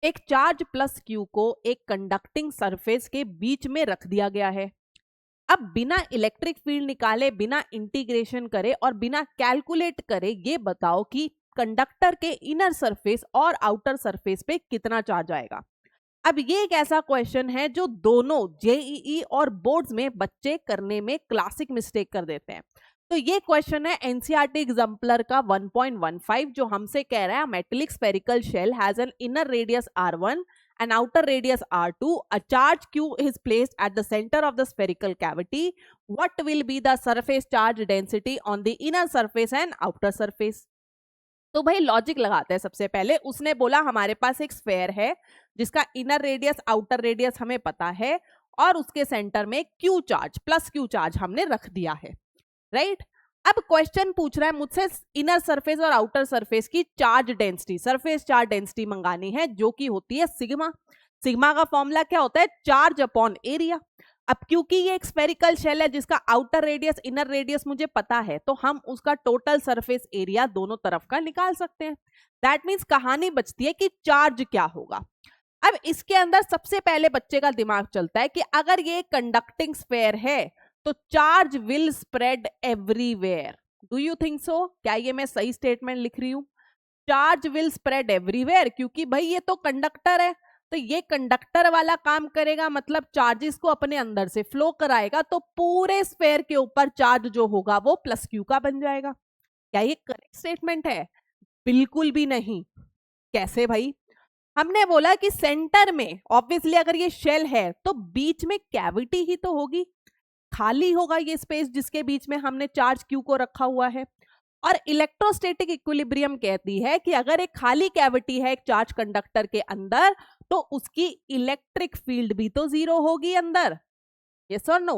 एक charge plus Q को एक कंडक्टिंग सरफेस के बीच में रख दिया गया है। अब बिना इलेक्ट्रिक फील्ड निकाले, बिना इंटीग्रेशन करे और बिना कैलकुलेट करे ये बताओ कि कंडक्टर के इनर सरफेस और आउटर सरफेस पे कितना चार्ज आएगा। अब ये एक ऐसा क्वेश्चन है जो दोनों जेईई और बोर्ड्स में बच्चे करने में क्लासिक मिस्टेक कर देते हैं। तो ये क्वेश्चन है एनसीईआरटी एग्जाम्पलर का 1.15 जो हमसे कह रहा है metallic spherical shell has an inner radius r1 and outer radius r2, a charge q is placed at the center of the spherical cavity. What will be the surface charge density on the inner surface and outer surface? तो भाई logic लगाते हैं। सबसे पहले उसने बोला हमारे पास एक स्फेयर है जिसका इनर रेडियस आउटर रेडियस हमें पता है और उसके सेंटर में Q charge plus Q charge हमने रख दिया है, राइट। अब क्वेश्चन पूछ रहा है मुझसे इनर सरफेस और आउटर सरफेस की charge density, surface charge density मंगानी है जो कि होती है सिग्मा। सिग्मा का फॉर्मूला क्या होता है? Charge upon area. अब क्योंकि ये एक स्फेरिकल शेल है जिसका आउटर रेडियस इनर रेडियस मुझे पता है तो हम उसका टोटल सरफेस एरिया दोनों तरफ का निकाल सकते हैं। दैट मीन्स कहानी बचती है कि चार्ज क्या होगा। अब इसके अंदर सबसे पहले बच्चे का दिमाग चलता है कि अगर ये कंडक्टिंग स्फेयर है तो charge will spread everywhere. Do you think so? क्या ये मैं सही स्टेटमेंट लिख रही हूं? चार्ज विल स्प्रेड एवरीवेयर, क्योंकि भाई ये तो कंडक्टर है तो ये कंडक्टर वाला काम करेगा, मतलब चार्जेस को अपने अंदर से फ्लो कराएगा, तो पूरे स्फेयर के ऊपर चार्ज जो होगा वो प्लस क्यू का बन जाएगा। क्या ये करेक्ट स्टेटमेंट है? बिल्कुल भी नहीं। कैसे भाई? हमने बोला कि सेंटर में ऑब्वियसली अगर ये शेल है तो बीच में कैविटी ही तो होगी, खाली होगा ये स्पेस जिसके बीच में हमने चार्ज क्यू को रखा हुआ है। और इलेक्ट्रोस्टैटिक इक्विलिब्रियम कहती है कि अगर एक खाली कैविटी है एक चार्ज कंडक्टर के अंदर तो उसकी इलेक्ट्रिक फील्ड भी तो जीरो होगी अंदर। यस और नो?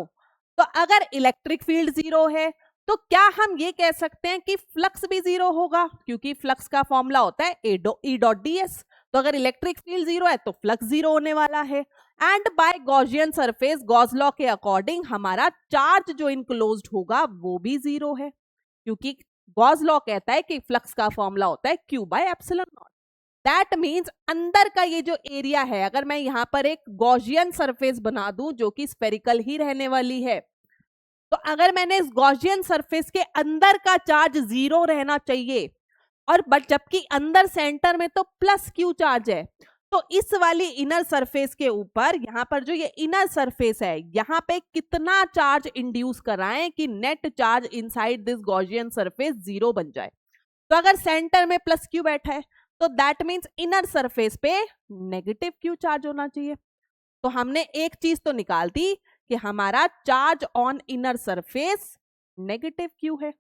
तो अगर इलेक्ट्रिक फील्ड जीरो है तो क्या हम ये कह सकते हैं कि फ्लक्स भी जीरो होगा? क्योंकि फ्लक्स का फॉर्मूला होता है ई डॉट डी एस। तो अगर इलेक्ट्रिक फील्ड जीरो है तो फ्लक्स जीरो होने वाला है। And by Gaussian surface, Gauss law के अकॉर्डिंग हमारा चार्ज जो इनक्लोज्ड होगा वो भी जीरो है, क्योंकि गॉस लॉ कहता है कि फ्लक्स का फॉर्मूला होता है Q by epsilon not. That means अंदर का ये जो एरिया है, अगर मैं यहां पर एक गॉसियन सरफेस बना दूं जो कि स्फेरिकल ही रहने वाली है, तो अगर मैंने इस गॉसियन सरफेस के अंदर का चार्ज जीरो रहना चाहिए और बट जबकि अंदर सेंटर में तो प्लस क्यू चार्ज है, तो इस वाली इनर सरफेस के ऊपर यहाँ पर जो ये इनर सरफेस है यहाँ पे कितना चार्ज इंड्यूस कराएं कि net charge inside this Gaussian surface zero बन जाए। तो अगर सेंटर में प्लस क्यू बैठा है तो दैट मीन्स इनर सरफेस पे नेगेटिव क्यू चार्ज होना चाहिए। तो हमने एक चीज तो निकाल दी कि हमारा charge on inner surface negative Q है।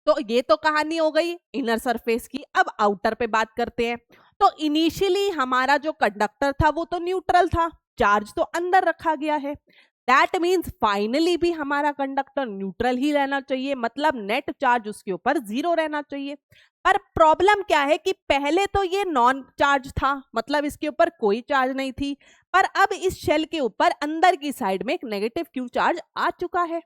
तो ये तो कहानी हो गई इनर सरफेस की। अब आउटर पे बात करते हैं। तो इनिशियली हमारा जो कंडक्टर था वो तो न्यूट्रल था, चार्ज तो अंदर रखा गया है। दैट मीन्स फाइनली भी हमारा कंडक्टर न्यूट्रल ही रहना चाहिए, मतलब नेट चार्ज उसके ऊपर जीरो रहना चाहिए। पर प्रॉब्लम क्या है कि पहले तो ये नॉन चार्ज था, मतलब इसके ऊपर कोई चार्ज नहीं थी, पर अब इस शेल के ऊपर अंदर की साइड में एक नेगेटिव क्यू चार्ज आ चुका है।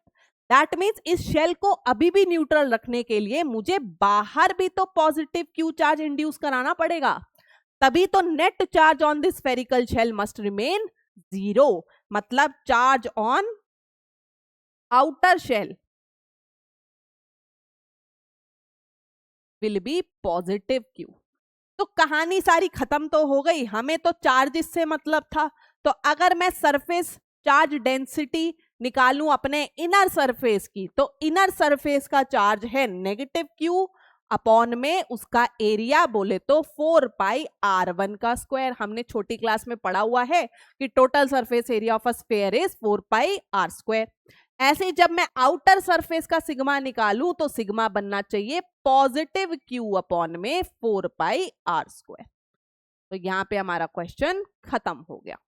दैट मीन्स इस शेल को अभी भी न्यूट्रल रखने के लिए मुझे बाहर भी तो पॉजिटिव क्यू चार्ज इंड्यूस कराना पड़ेगा, तभी तो net charge on this spherical shell must remain zero, मतलब charge on outer shell will be positive Q. तो कहानी सारी खत्म तो हो गई, हमें तो चार्ज से मतलब था। तो अगर मैं सरफेस चार्ज डेंसिटी निकालूं अपने इनर सरफेस की, तो इनर सरफेस का चार्ज है नेगेटिव क्यू अपॉन में उसका एरिया बोले तो 4 पाई r1 का स्क्वायर। हमने छोटी क्लास में पढ़ा हुआ है कि total surface area of a sphere is 4 pi r square. ऐसे जब मैं आउटर सरफेस का सिग्मा निकालूं तो सिग्मा बनना चाहिए पॉजिटिव क्यू अपॉन में 4 पाई r स्क्वायर। तो यहां पे हमारा क्वेश्चन खत्म हो गया।